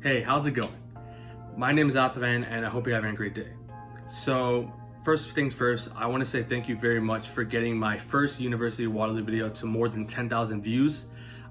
Hey, how's it going? My name is Athavan and I hope you're having a great day. So, first things first, I want to say thank you very much for getting my first University of Waterloo video to more than 10,000 views.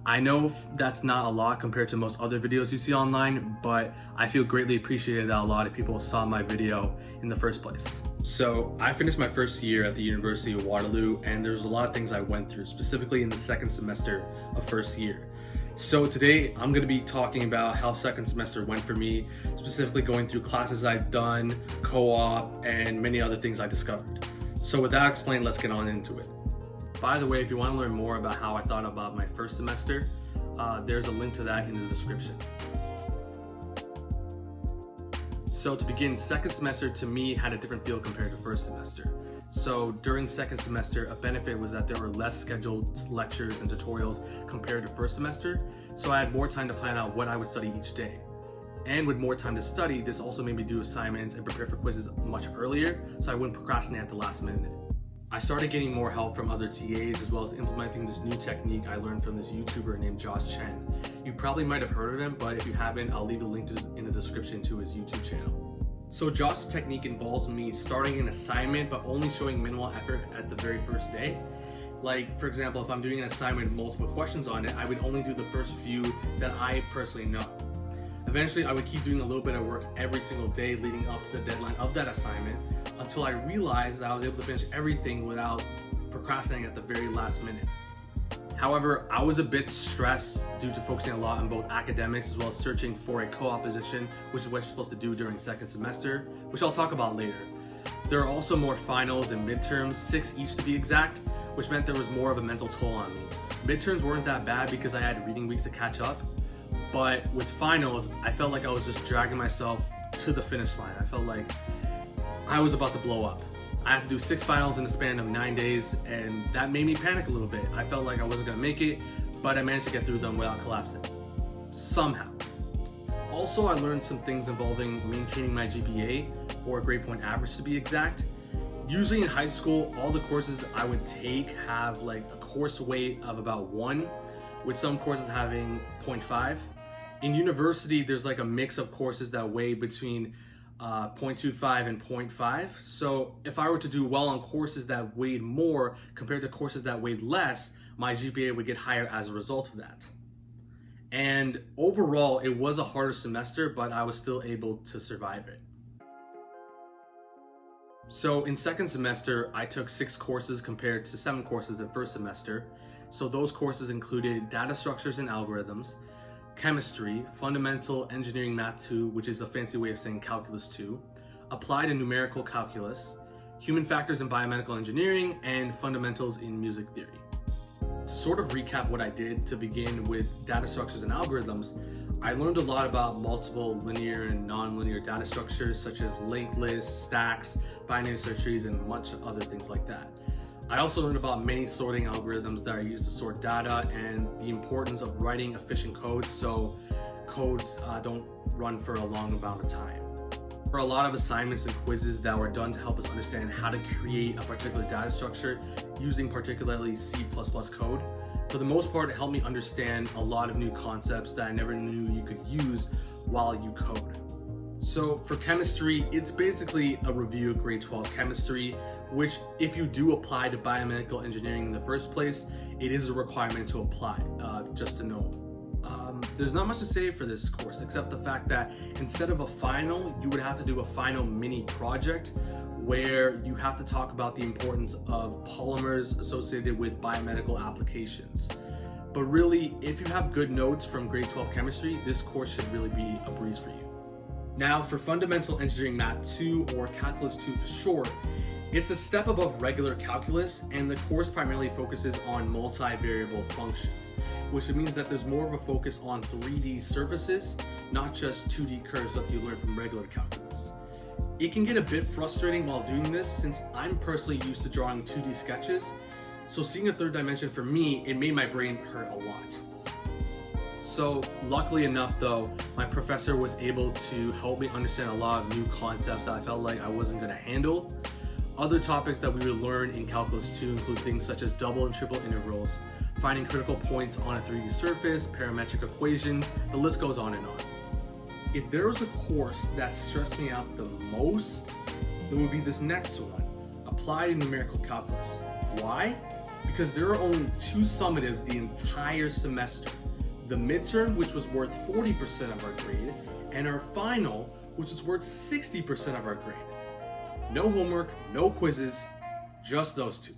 I know that's not a lot compared to most other videos you see online, but I feel greatly appreciated that a lot of people saw my video in the first place. So, I finished my first year at the University of Waterloo and there's a lot of things I went through, specifically in the second semester of first year. So today I'm going to be talking about how second semester went for me, specifically going through classes I've done, co-op, and many other things I discovered. So with that explained, let's get on into it. By the way, if you want to learn more about how I thought about my first semester, there's a link to that in the description. So to begin, second semester to me had a different feel compared to first semester. So during second semester, a benefit was that there were less scheduled lectures and tutorials compared to first semester, so I had more time to plan out what I would study each day. And with more time to study, this also made me do assignments and prepare for quizzes much earlier, so I wouldn't procrastinate at the last minute. I started getting more help from other TAs as well as implementing this new technique I learned from this YouTuber named Josh Chen. You probably might have heard of him, but if you haven't, I'll leave a link in the description to his YouTube channel. So Josh's technique involves me starting an assignment but only showing minimal effort at the very first day. Like, for example, if I'm doing an assignment with multiple questions on it, I would only do the first few that I personally know. Eventually, I would keep doing a little bit of work every single day leading up to the deadline of that assignment until I realized that I was able to finish everything without procrastinating at the very last minute. However, I was a bit stressed due to focusing a lot on both academics as well as searching for a co-op position, which is what you're supposed to do during second semester, which I'll talk about later. There are also more finals and midterms, 6 each to be exact, which meant there was more of a mental toll on me. Midterms weren't that bad because I had reading weeks to catch up, but with finals, I felt like I was just dragging myself to the finish line. I felt like I was about to blow up. I had to do 6 finals in the span of 9 days, and that made me panic a little bit. I felt like I wasn't gonna make it, but I managed to get through them without collapsing. Somehow. Also, I learned some things involving maintaining my GPA, or grade point average to be exact. Usually in high school, all the courses I would take have like a course weight of about 1, with some courses having 0.5. In university, there's like a mix of courses that weigh between 0.25 and 0.5. So if I were to do well on courses that weighed more compared to courses that weighed less, my GPA would get higher as a result of that. And overall, it was a harder semester, but I was still able to survive it. So in second semester, I took 6 courses compared to 7 courses in first semester. So those courses included data structures and algorithms, chemistry, fundamental engineering math 2, which is a fancy way of saying calculus 2, applied and numerical calculus, human factors in biomedical engineering, and fundamentals in music theory. To sort of recap what I did, to begin with data structures and algorithms, I learned a lot about multiple linear and non-linear data structures such as linked lists, stacks, binary search trees, and much other things like that. I also learned about many sorting algorithms that are used to sort data and the importance of writing efficient codes so codes don't run for a long amount of time. For a lot of assignments and quizzes that were done to help us understand how to create a particular data structure using particularly C++ code, for the most part, it helped me understand a lot of new concepts that I never knew you could use while you code. So for chemistry, it's basically a review of grade 12 chemistry, which if you do apply to biomedical engineering in the first place, it is a requirement to apply, just to know. There's not much to say for this course, except the fact that instead of a final, you would have to do a final mini project where you have to talk about the importance of polymers associated with biomedical applications. But really, if you have good notes from grade 12 chemistry, this course should really be a breeze for you. Now for fundamental engineering math 2, or calculus 2 for short, it's a step above regular calculus, and the course primarily focuses on multivariable functions, which means that there's more of a focus on 3D surfaces, not just 2D curves that you learn from regular calculus. It can get a bit frustrating while doing this since I'm personally used to drawing 2D sketches, so seeing a third dimension for me, it made my brain hurt a lot. So luckily enough though, my professor was able to help me understand a lot of new concepts that I felt like I wasn't going to handle. Other topics that we would learn in Calculus 2 include things such as double and triple integrals, finding critical points on a 3D surface, parametric equations, the list goes on and on. If there was a course that stressed me out the most, it would be this next one, Applied Numerical Calculus. Why? Because there are only 2 summatives the entire semester. The midterm, which was worth 40% of our grade, and our final, which is worth 60% of our grade. No homework, no quizzes, just those 2.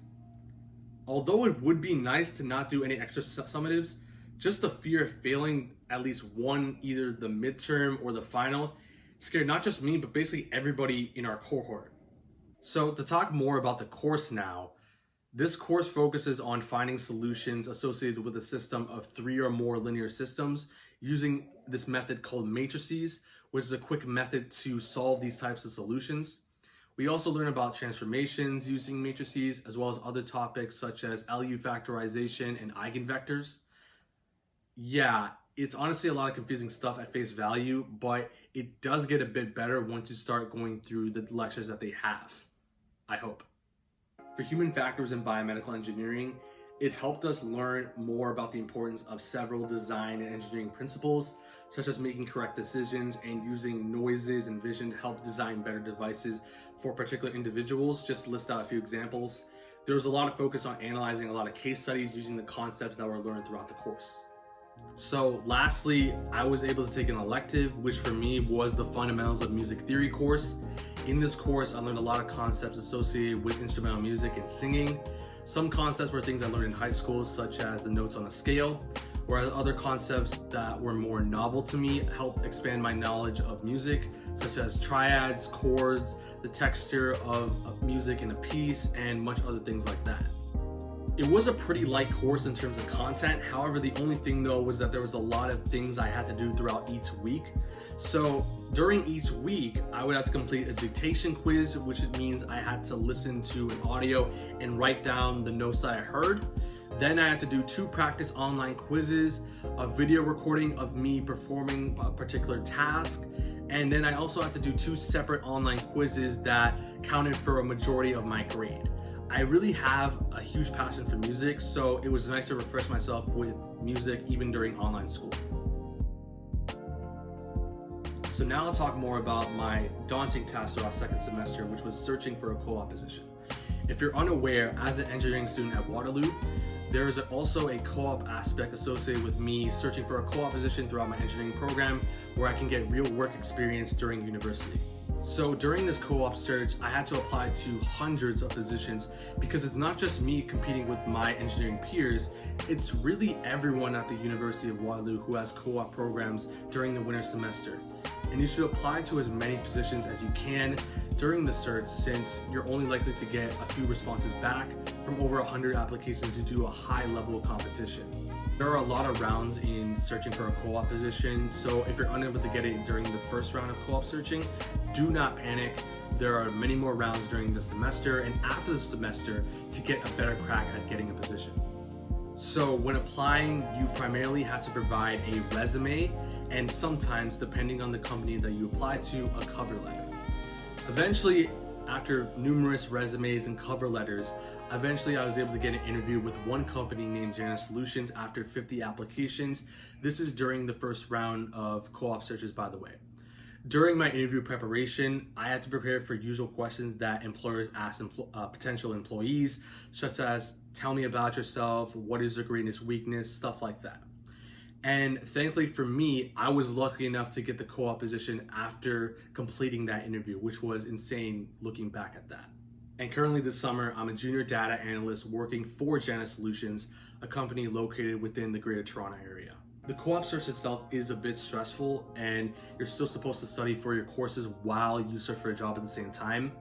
Although it would be nice to not do any extra summatives, just the fear of failing at least one, either the midterm or the final, scared not just me, but basically everybody in our cohort. So to talk more about the course now, this course focuses on finding solutions associated with a system of 3 or more linear systems using this method called matrices, which is a quick method to solve these types of solutions. We also learn about transformations using matrices, as well as other topics such as LU factorization and eigenvectors. Yeah, it's honestly a lot of confusing stuff at face value, but it does get a bit better once you start going through the lectures that they have, I hope. For human factors in biomedical engineering, it helped us learn more about the importance of several design and engineering principles, such as making correct decisions and using noises and vision to help design better devices for particular individuals. Just to list out a few examples. There was a lot of focus on analyzing a lot of case studies using the concepts that were learned throughout the course. So lastly, I was able to take an elective, which for me was the Fundamentals of Music Theory course. In this course, I learned a lot of concepts associated with instrumental music and singing. Some concepts were things I learned in high school, such as the notes on a scale, whereas other concepts that were more novel to me helped expand my knowledge of music, such as triads, chords, the texture of music in a piece, and much other things like that. It was a pretty light course in terms of content. However, the only thing though was that there was a lot of things I had to do throughout each week. So during each week, I would have to complete a dictation quiz, which means I had to listen to an audio and write down the notes that I heard. Then I had to do 2 practice online quizzes, a video recording of me performing a particular task, and then I also had to do 2 separate online quizzes that counted for a majority of my grade. I really have a huge passion for music, so it was nice to refresh myself with music even during online school. So now I'll talk more about my daunting task throughout 2nd semester, which was searching for a co-op position. If you're unaware, as an engineering student at Waterloo, there is also a co-op aspect associated with me searching for a co-op position throughout my engineering program where I can get real work experience during university. So during this co-op search, I had to apply to hundreds of positions because it's not just me competing with my engineering peers, it's really everyone at the University of Waterloo who has co-op programs during the winter semester. And you should apply to as many positions as you can during the search, since you're only likely to get a few responses back from over 100 applications due to a high level of competition. There are a lot of rounds in searching for a co-op position, so if you're unable to get it during the first round of co-op searching, do not panic. There are many more rounds during the semester and after the semester to get a better crack at getting a position. So when applying, you primarily have to provide a resume and sometimes, depending on the company that you apply to, a cover letter. Eventually, after numerous resumes and cover letters, I was able to get an interview with one company named Janus Solutions after 50 applications. This is during the first round of co-op searches, by the way. During my interview preparation, I had to prepare for usual questions that employers ask potential employees, such as, tell me about yourself, what is your greatest weakness, stuff like that. And thankfully for me, I was lucky enough to get the co-op position after completing that interview, which was insane looking back at that. And currently this summer, I'm a junior data analyst working for Janus Solutions, a company located within the Greater Toronto area. The co-op search itself is a bit stressful, and you're still supposed to study for your courses while you search for a job at the same time.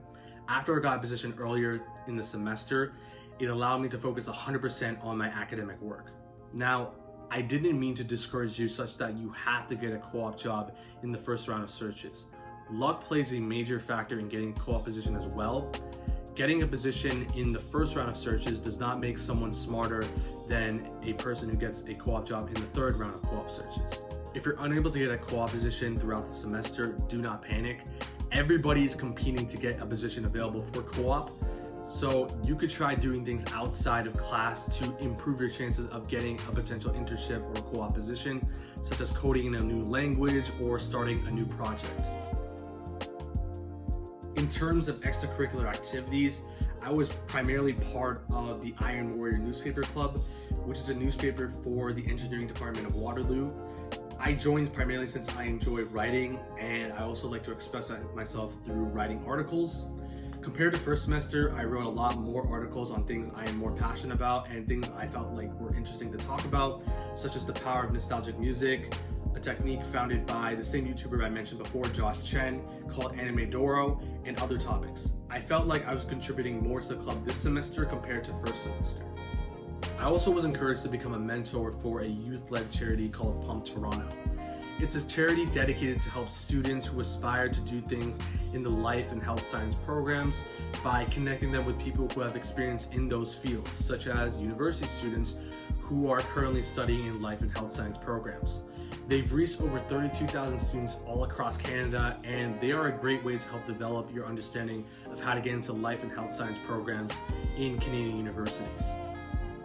After I got a position earlier in the semester, it allowed me to focus 100% on my academic work. Now, I didn't mean to discourage you such that you have to get a co-op job in the first round of searches. Luck plays a major factor in getting a co-op position as well. Getting a position in the first round of searches does not make someone smarter than a person who gets a co-op job in the third round of co-op searches. If you're unable to get a co-op position throughout the semester, do not panic. Everybody's competing to get a position available for co-op. So you could try doing things outside of class to improve your chances of getting a potential internship or co-op position, such as coding in a new language or starting a new project. In terms of extracurricular activities, I was primarily part of the Iron Warrior newspaper club, which is a newspaper for the engineering department of Waterloo. I joined primarily since I enjoy writing, and I also like to express myself through writing articles. Compared to first semester, I wrote a lot more articles on things I am more passionate about and things I felt like were interesting to talk about, such as the power of nostalgic music, a technique founded by the same YouTuber I mentioned before, Josh Chen, called Anime Doro, and other topics. I felt like I was contributing more to the club this semester compared to first semester. I also was encouraged to become a mentor for a youth-led charity called Pump Toronto. It's a charity dedicated to help students who aspire to do things in the life and health science programs by connecting them with people who have experience in those fields, such as university students who are currently studying in life and health science programs. They've reached over 32,000 students all across Canada, and they are a great way to help develop your understanding of how to get into life and health science programs in Canadian universities.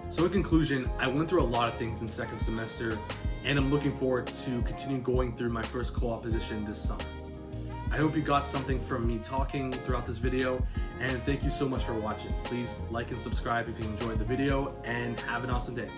So in conclusion, I went through a lot of things in second semester, and I'm looking forward to continue going through my first co-op position this summer. I hope you got something from me talking throughout this video, and thank you so much for watching. Please like and subscribe if you enjoyed the video, and have an awesome day.